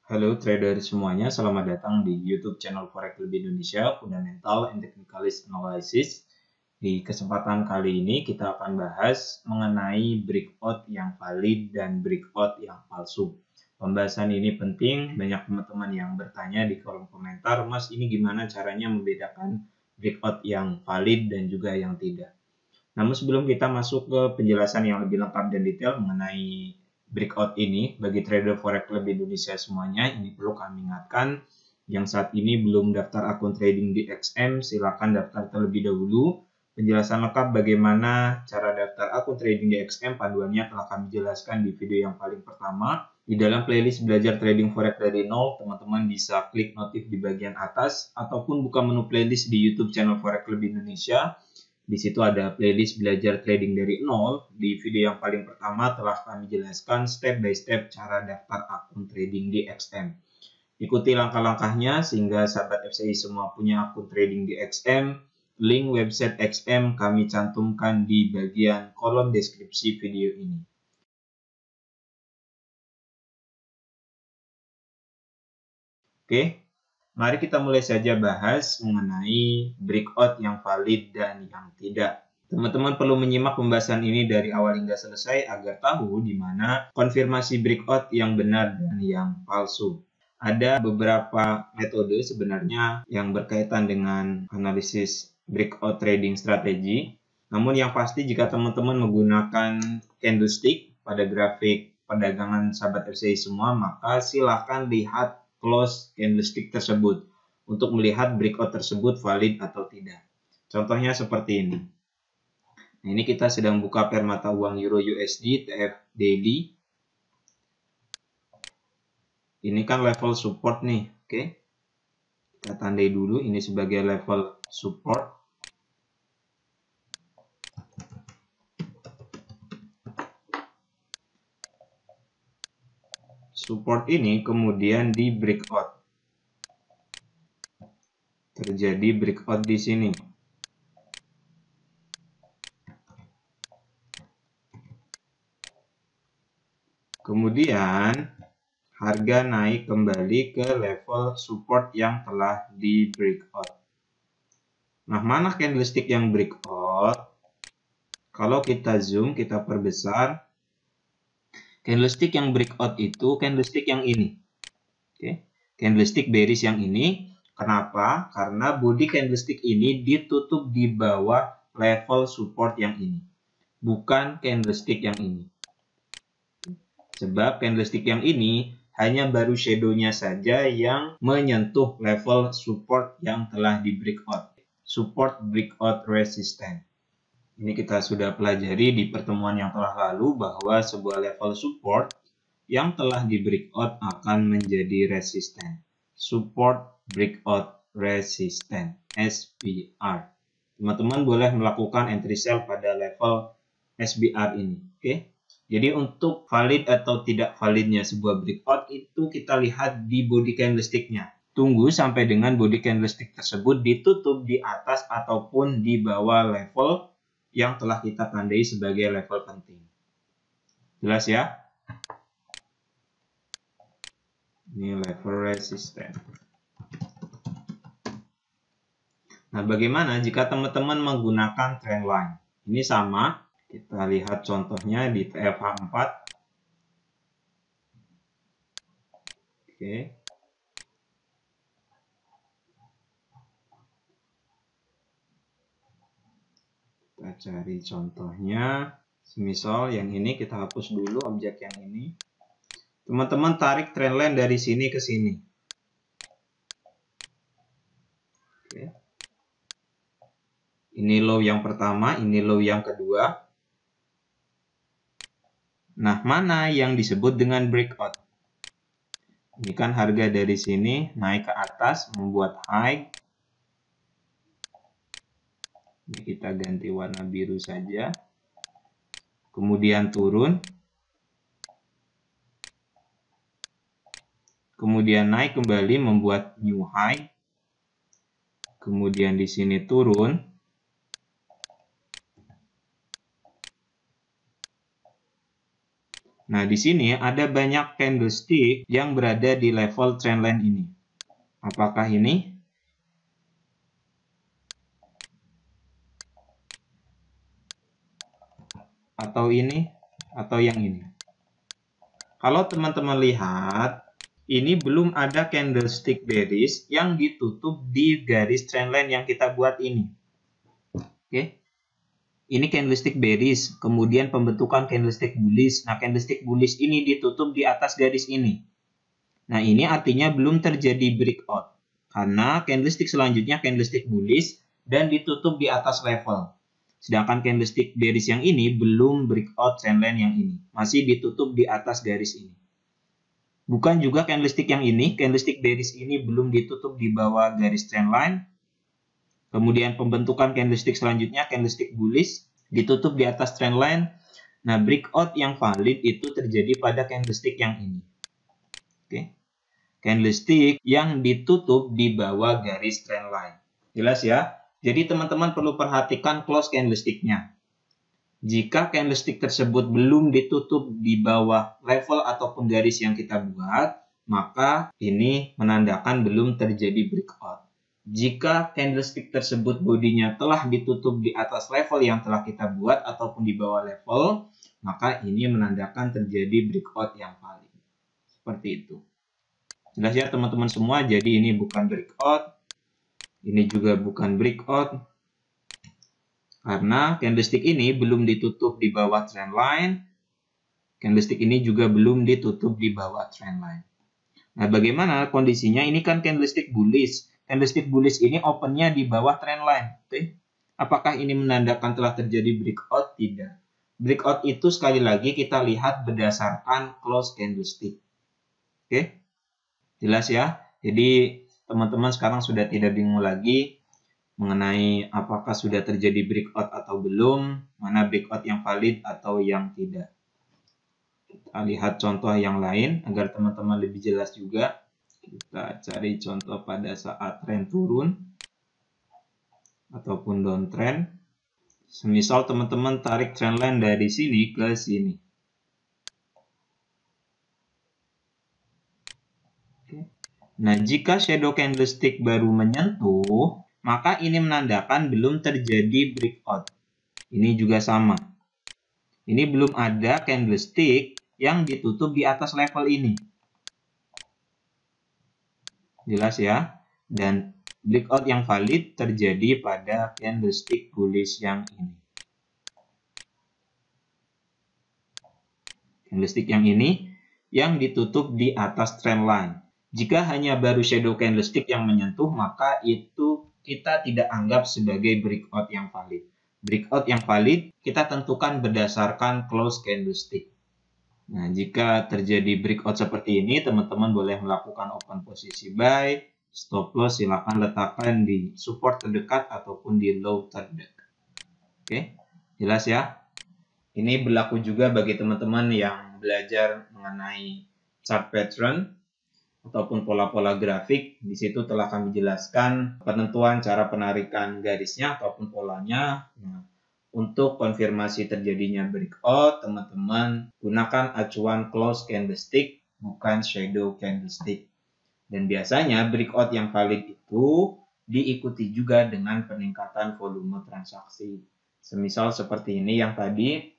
Halo trader semuanya, selamat datang di YouTube channel Forex Lebih Indonesia, Fundamental and Technicalist Analysis. Di kesempatan kali ini kita akan bahas mengenai breakout yang valid dan breakout yang palsu. Pembahasan ini penting, banyak teman-teman yang bertanya di kolom komentar, Mas ini gimana caranya membedakan breakout yang valid dan juga yang tidak. Namun sebelum kita masuk ke penjelasan yang lebih lengkap dan detail mengenai breakout ini, bagi trader forex lebih Indonesia semuanya, ini perlu kami ingatkan, yang saat ini belum daftar akun trading di XM, silakan daftar terlebih dahulu. Penjelasan lengkap bagaimana cara daftar akun trading di XM, panduannya telah kami jelaskan di video yang paling pertama. Di dalam playlist belajar trading forex dari nol, teman-teman bisa klik notif di bagian atas, ataupun buka menu playlist di YouTube channel Forex Lebih Indonesia. Di situ ada playlist belajar trading dari nol. Di video yang paling pertama telah kami jelaskan step by step cara daftar akun trading di XM. Ikuti langkah-langkahnya sehingga sahabat FCI semua punya akun trading di XM. Link website XM kami cantumkan di bagian kolom deskripsi video ini. Oke. Mari kita mulai saja bahas mengenai breakout yang valid dan yang tidak. Teman-teman perlu menyimak pembahasan ini dari awal hingga selesai agar tahu di mana konfirmasi breakout yang benar dan yang palsu. Ada beberapa metode sebenarnya yang berkaitan dengan analisis breakout trading strategi. Namun yang pasti jika teman-teman menggunakan candlestick pada grafik perdagangan sahabat FCI semua, maka silahkan lihat close candlestick tersebut untuk melihat breakout tersebut valid atau tidak. Contohnya seperti ini. Nah, ini kita sedang buka pair mata uang Euro USD TF daily. Ini kan level support nih, oke. Kita tandai dulu ini sebagai level support. Support ini kemudian di breakout. Terjadi breakout di sini. Kemudian harga naik kembali ke level support yang telah di breakout. Nah, mana candlestick yang breakout? Kalau kita zoom, kita perbesar, candlestick yang breakout itu candlestick yang ini. Oke. Candlestick bearish yang ini. Kenapa? Karena body candlestick ini ditutup di bawah level support yang ini. Bukan candlestick yang ini. Sebab candlestick yang ini hanya baru shadow-nya saja yang menyentuh level support yang telah di breakout. Support breakout resistance. Ini kita sudah pelajari di pertemuan yang telah lalu bahwa sebuah level support yang telah di breakout akan menjadi resisten. Support breakout resistance SBR. Teman-teman boleh melakukan entry sell pada level SBR ini. Oke. Jadi untuk valid atau tidak validnya sebuah breakout itu kita lihat di body candlestick-nya. Tunggu sampai dengan body candlestick tersebut ditutup di atas ataupun di bawah level yang telah kita tandai sebagai level penting. Jelas ya? Ini level resisten. Nah, bagaimana jika teman-teman menggunakan trendline? Ini sama. Kita lihat contohnya di TFH4. Oke. Kita cari contohnya. Semisal yang ini kita hapus dulu objek yang ini. Teman-teman tarik trendline dari sini ke sini. Oke. Ini low yang pertama, ini low yang kedua. Nah, mana yang disebut dengan breakout? Ini kan harga dari sini naik ke atas, membuat high. Ini kita ganti warna biru saja. Kemudian turun. Kemudian naik kembali membuat new high. Kemudian di sini turun. Nah, di sini ada banyak candlestick yang berada di level trendline ini. Apakah ini? Atau ini? Atau yang ini? Kalau teman-teman lihat, ini belum ada candlestick bearish yang ditutup di garis trendline yang kita buat ini. Oke. Ini candlestick bearish, kemudian pembentukan candlestick bullish. Nah, candlestick bullish ini ditutup di atas garis ini. Nah, ini artinya belum terjadi breakout. Karena candlestick selanjutnya candlestick bullish dan ditutup di atas level. Sedangkan candlestick bearish yang ini belum breakout trendline yang ini. Masih ditutup di atas garis ini. Bukan juga candlestick yang ini, candlestick bearish ini belum ditutup di bawah garis trendline. Kemudian pembentukan candlestick selanjutnya, candlestick bullish, ditutup di atas trendline. Nah, breakout yang valid itu terjadi pada candlestick yang ini. Oke. Candlestick yang ditutup di bawah garis trendline. Jelas ya? Jadi teman-teman perlu perhatikan close candlestick-nya. Jika candlestick tersebut belum ditutup di bawah level ataupun garis yang kita buat, maka ini menandakan belum terjadi breakout. Jika candlestick tersebut bodinya telah ditutup di atas level yang telah kita buat ataupun di bawah level, maka ini menandakan terjadi breakout yang valid. Seperti itu. Jelas ya teman-teman semua, jadi ini bukan breakout, ini juga bukan breakout. Karena candlestick ini belum ditutup di bawah trendline, candlestick ini juga belum ditutup di bawah trendline. Nah, bagaimana kondisinya? Ini kan candlestick bullish. Candlestick bullish ini opennya di bawah trendline. Oke. Apakah ini menandakan telah terjadi breakout? Tidak. Breakout itu sekali lagi kita lihat berdasarkan close candlestick. Oke. Jelas ya? Jadi teman-teman sekarang sudah tidak bingung lagi mengenai apakah sudah terjadi breakout atau belum, mana breakout yang valid atau yang tidak. Kita lihat contoh yang lain agar teman-teman lebih jelas juga. Kita cari contoh pada saat tren turun ataupun downtrend. Semisal teman-teman tarik trendline dari sini ke sini. Nah, jika shadow candlestick baru menyentuh, maka ini menandakan belum terjadi breakout. Ini juga sama. Ini belum ada candlestick yang ditutup di atas level ini. Jelas ya? Dan breakout yang valid terjadi pada candlestick bullish yang ini. Candlestick yang ini yang ditutup di atas trendline. Jika hanya baru shadow candlestick yang menyentuh, maka itu kita tidak anggap sebagai breakout yang valid. Breakout yang valid kita tentukan berdasarkan close candlestick. Nah, jika terjadi breakout seperti ini, teman-teman boleh melakukan open posisi buy, stop loss silakan letakkan di support terdekat ataupun di low terdekat. Oke, jelas ya? Ini berlaku juga bagi teman-teman yang belajar mengenai chart pattern ataupun pola-pola grafik. Di situ telah kami jelaskan penentuan cara penarikan garisnya ataupun polanya. Nah, untuk konfirmasi terjadinya breakout, teman-teman gunakan acuan close candlestick, bukan shadow candlestick. Dan biasanya breakout yang valid itu diikuti juga dengan peningkatan volume transaksi. Semisal seperti ini yang tadi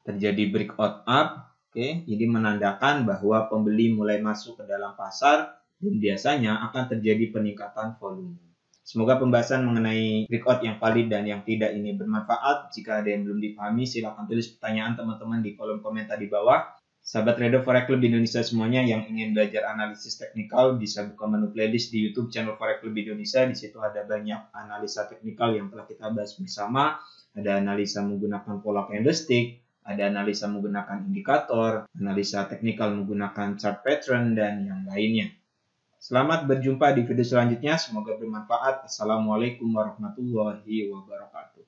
terjadi breakout up, oke, ini menandakan bahwa pembeli mulai masuk ke dalam pasar dan biasanya akan terjadi peningkatan volume. Semoga pembahasan mengenai breakout yang valid dan yang tidak ini bermanfaat. Jika ada yang belum dipahami, silakan tulis pertanyaan teman-teman di kolom komentar di bawah. Sahabat trader Forex Club di Indonesia semuanya yang ingin belajar analisis teknikal bisa buka menu playlist di YouTube channel Forex Club Indonesia. Di situ ada banyak analisa teknikal yang telah kita bahas bersama. Ada analisa menggunakan pola candlestick, ada analisa menggunakan indikator, analisa teknikal menggunakan chart pattern, dan yang lainnya. Selamat berjumpa di video selanjutnya. Semoga bermanfaat. Assalamualaikum warahmatullahi wabarakatuh.